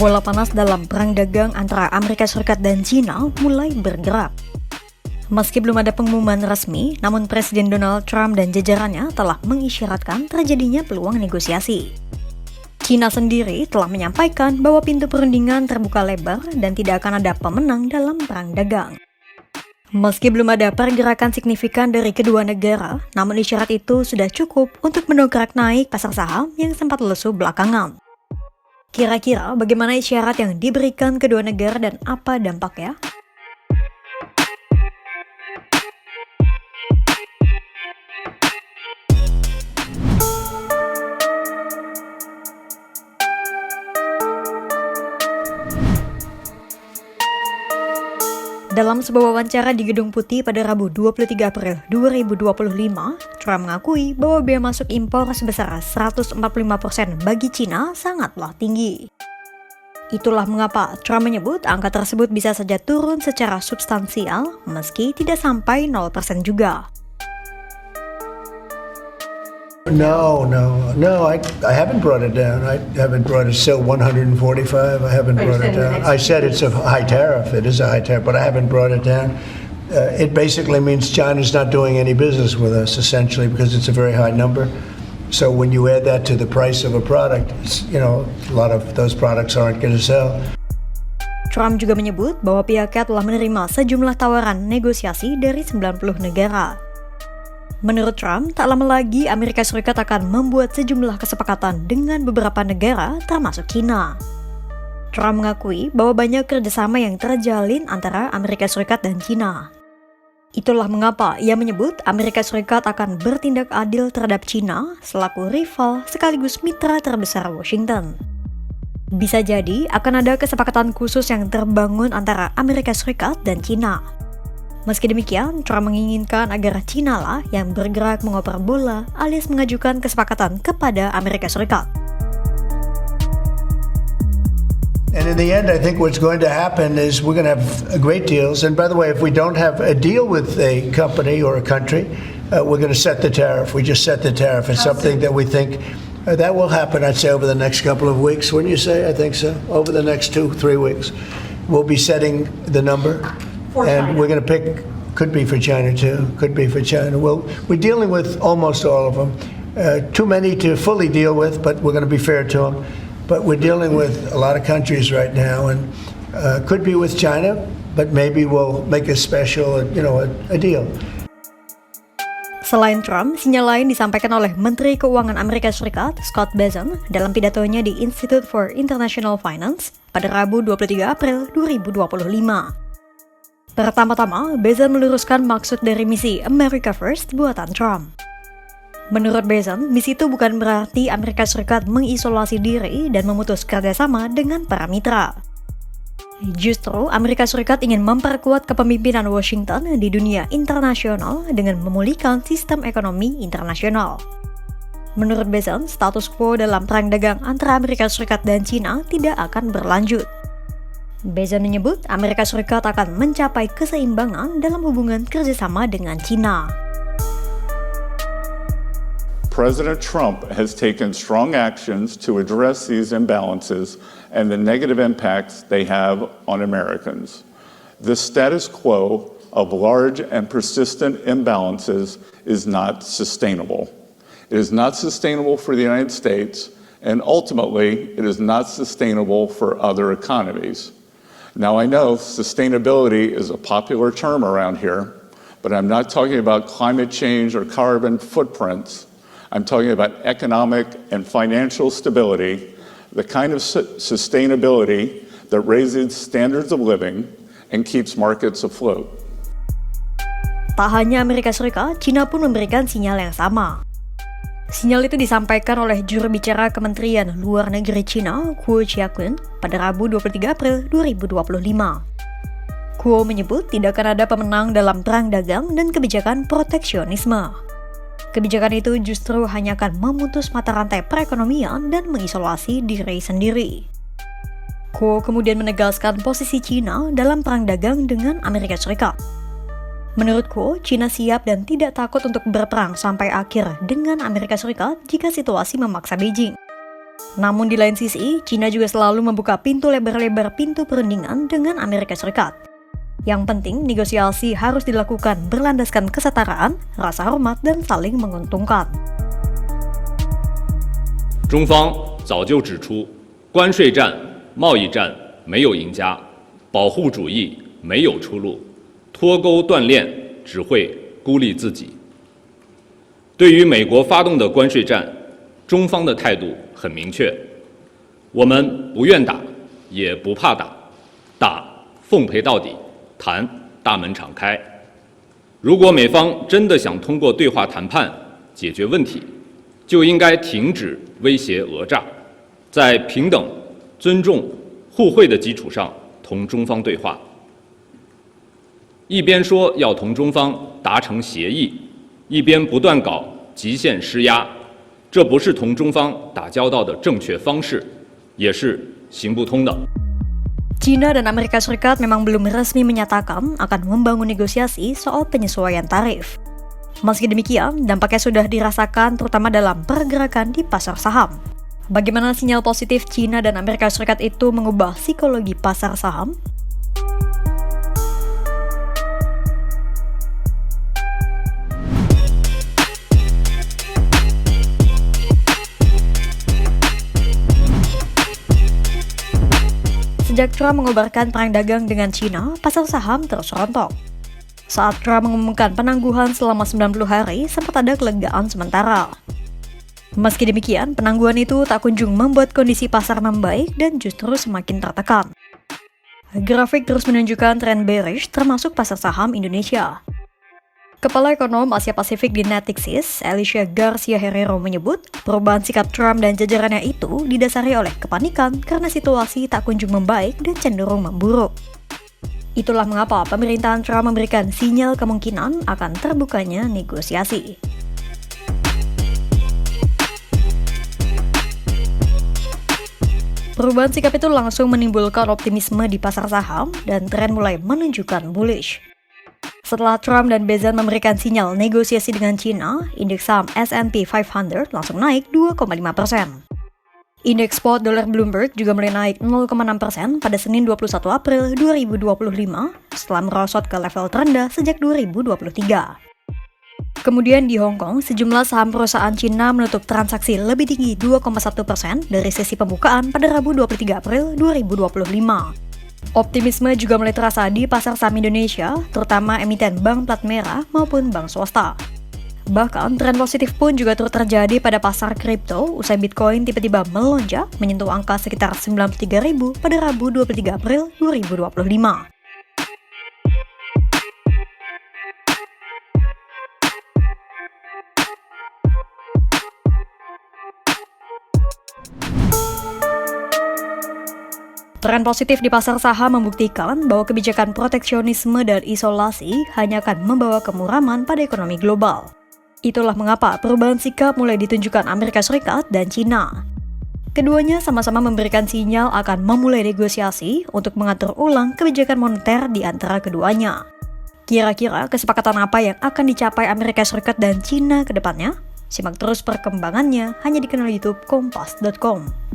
Bola panas dalam perang dagang antara Amerika Serikat dan China mulai bergerak. Meski belum ada pengumuman resmi, namun Presiden Donald Trump dan jajarannya telah mengisyaratkan terjadinya peluang negosiasi. China sendiri telah menyampaikan bahwa pintu perundingan terbuka lebar dan tidak akan ada pemenang dalam perang dagang. Meski belum ada pergerakan signifikan dari kedua negara, namun isyarat itu sudah cukup untuk mendongkrak naik pasar saham yang sempat lesu belakangan. Kira-kira bagaimana isyarat yang diberikan kedua negara dan apa dampaknya? Dalam sebuah wawancara di Gedung Putih pada Rabu 23 April 2025, Trump mengakui bahwa biaya masuk impor sebesar 145% bagi China sangatlah tinggi. Itulah mengapa Trump menyebut angka tersebut bisa saja turun secara substansial meski tidak sampai 0% juga. No, I haven't brought it down. I haven't brought it still 145. I haven't brought it down. I said it's a high tariff. It is a high tariff, but I haven't brought it down. It basically means China's not doing any business with us, essentially, because it's a very high number. So when you add that to the price of a product, a lot of those products aren't going to sell. Trump juga menyebut bahwa pihaknya telah menerima sejumlah tawaran negosiasi dari 90 negara. Menurut Trump, tak lama lagi Amerika Serikat akan membuat sejumlah kesepakatan dengan beberapa negara, termasuk China. Trump mengakui bahwa banyak kerjasama yang terjalin antara Amerika Serikat dan China. Itulah mengapa ia menyebut Amerika Serikat akan bertindak adil terhadap China selaku rival sekaligus mitra terbesar Washington. Bisa jadi akan ada kesepakatan khusus yang terbangun antara Amerika Serikat dan China. Meski demikian, Trump menginginkan agar China lah yang bergerak mengoper bola alias mengajukan kesepakatan kepada Amerika Serikat. And in the end, I think what's going to happen is we're going to have great deals. And by the way, if we don't have a deal with a company or a country, we're going to set the tariff. We just set the tariff. It's something that we think that will happen, I'd say, over the next couple of weeks. Wouldn't you say? I think so. Over the next 2-3 weeks, we'll be setting the number. And we're going to pick, could be for China too, could be for China. We're dealing with almost all of them. Too many to fully deal with, but we're going to be fair to them. But we're dealing with a lot of countries right now, and could be with China, but maybe we'll make a special, a deal. Selain Trump, sinyal lain disampaikan oleh Menteri Keuangan Amerika Serikat, Scott Bessent, dalam pidatonya di Institute for International Finance pada Rabu 23 April 2025. Pertama-tama, Bessent meluruskan maksud dari misi America First buatan Trump. Menurut Bessent, misi itu bukan berarti Amerika Serikat mengisolasi diri dan memutus kerjasama dengan para mitra. Justru, Amerika Serikat ingin memperkuat kepemimpinan Washington di dunia internasional dengan memulihkan sistem ekonomi internasional. Menurut Bessent, status quo dalam perang dagang antara Amerika Serikat dan China tidak akan berlanjut. Bessent menyebut Amerika Serikat akan mencapai keseimbangan dalam hubungan kerjasama dengan China. President Trump has taken strong actions to address these imbalances and the negative impacts they have on Americans. The status quo of large and persistent imbalances is not sustainable. It is not sustainable for the United States, and ultimately, it is not sustainable for other economies. Now, I know sustainability is a popular term around here, but I'm not talking about climate change or carbon footprints. I'm talking about economic and financial stability, the kind of sustainability that raises standards of living and keeps markets afloat. Tak hanya Amerika Serikat, China pun memberikan sinyal yang sama. Sinyal itu disampaikan oleh juru bicara Kementerian Luar Negeri China, Guo Jiakun, pada Rabu 23 April 2025. Guo menyebut tidak akan ada pemenang dalam perang dagang dan kebijakan proteksionisme. Kebijakan itu justru hanya akan memutus mata rantai perekonomian dan mengisolasi diri sendiri. Guo kemudian menegaskan posisi China dalam perang dagang dengan Amerika Serikat. Menurutku, China siap dan tidak takut untuk berperang sampai akhir dengan Amerika Serikat jika situasi memaksa Beijing. Namun di lain sisi, China juga selalu membuka pintu lebar-lebar pintu perundingan dengan Amerika Serikat. Yang penting, negosiasi harus dilakukan berlandaskan kesetaraan, rasa hormat, dan saling menguntungkan. 中方早就指出，关税战、贸易战没有赢家，保护主义没有出路，脱钩断链只会孤立自己。对于美国发动的关税战，中方的态度很明确，我们不愿打，也不怕打，打奉陪到底，谈大门敞开。如果美方真的想通过对话谈判解决问题，就应该停止威胁讹诈，在平等、尊重、互惠的基础上同中方对话。一边说要同中方达成协议，一边不断搞极限施压，这不是同中方打交道的正确方式，也是行不通的。 China dan Amerika Serikat memang belum resmi menyatakan akan membangun negosiasi soal penyesuaian tarif. Meski demikian, dampaknya sudah dirasakan terutama dalam pergerakan di pasar saham. Bagaimana sinyal positif China dan Amerika Serikat itu mengubah psikologi pasar saham? Sejak Trump mengobarkan perang dagang dengan China, pasar saham terus rontok. Saat Trump mengumumkan penangguhan selama 90 hari, sempat ada kelegaan sementara. Meski demikian, penangguhan itu tak kunjung membuat kondisi pasar membaik dan justru semakin tertekan. Grafik terus menunjukkan tren bearish termasuk pasar saham Indonesia. Kepala Ekonom Asia Pasifik di Natixis, Alicia Garcia Herrero menyebut, perubahan sikap Trump dan jajarannya itu didasari oleh kepanikan karena situasi tak kunjung membaik dan cenderung memburuk. Itulah mengapa pemerintahan Trump memberikan sinyal kemungkinan akan terbukanya negosiasi. Perubahan sikap itu langsung menimbulkan optimisme di pasar saham dan tren mulai menunjukkan bullish. Setelah Trump dan Bezan memberikan sinyal negosiasi dengan China, indeks saham S&P 500 langsung naik 2,5%. Indeks spot dolar Bloomberg juga mulai naik 0,6% pada Senin 21 April 2025 setelah merosot ke level terendah sejak 2023. Kemudian di Hong Kong, sejumlah saham perusahaan Cina menutup transaksi lebih tinggi 2,1% dari sesi pembukaan pada Rabu 23 April 2025. Optimisme juga mulai terasa di pasar saham Indonesia, terutama emiten bank plat merah maupun bank swasta. Bahkan, tren positif pun juga turut terjadi pada pasar kripto usai Bitcoin tiba-tiba melonjak menyentuh angka sekitar 93.000 pada Rabu 23 April 2025. Tren positif di pasar saham membuktikan bahwa kebijakan proteksionisme dan isolasi hanya akan membawa kemuraman pada ekonomi global. Itulah mengapa perubahan sikap mulai ditunjukkan Amerika Serikat dan China. Keduanya sama-sama memberikan sinyal akan memulai negosiasi untuk mengatur ulang kebijakan moneter di antara keduanya. Kira-kira kesepakatan apa yang akan dicapai Amerika Serikat dan China ke depannya? Simak terus perkembangannya hanya di kanal YouTube Kompas.com.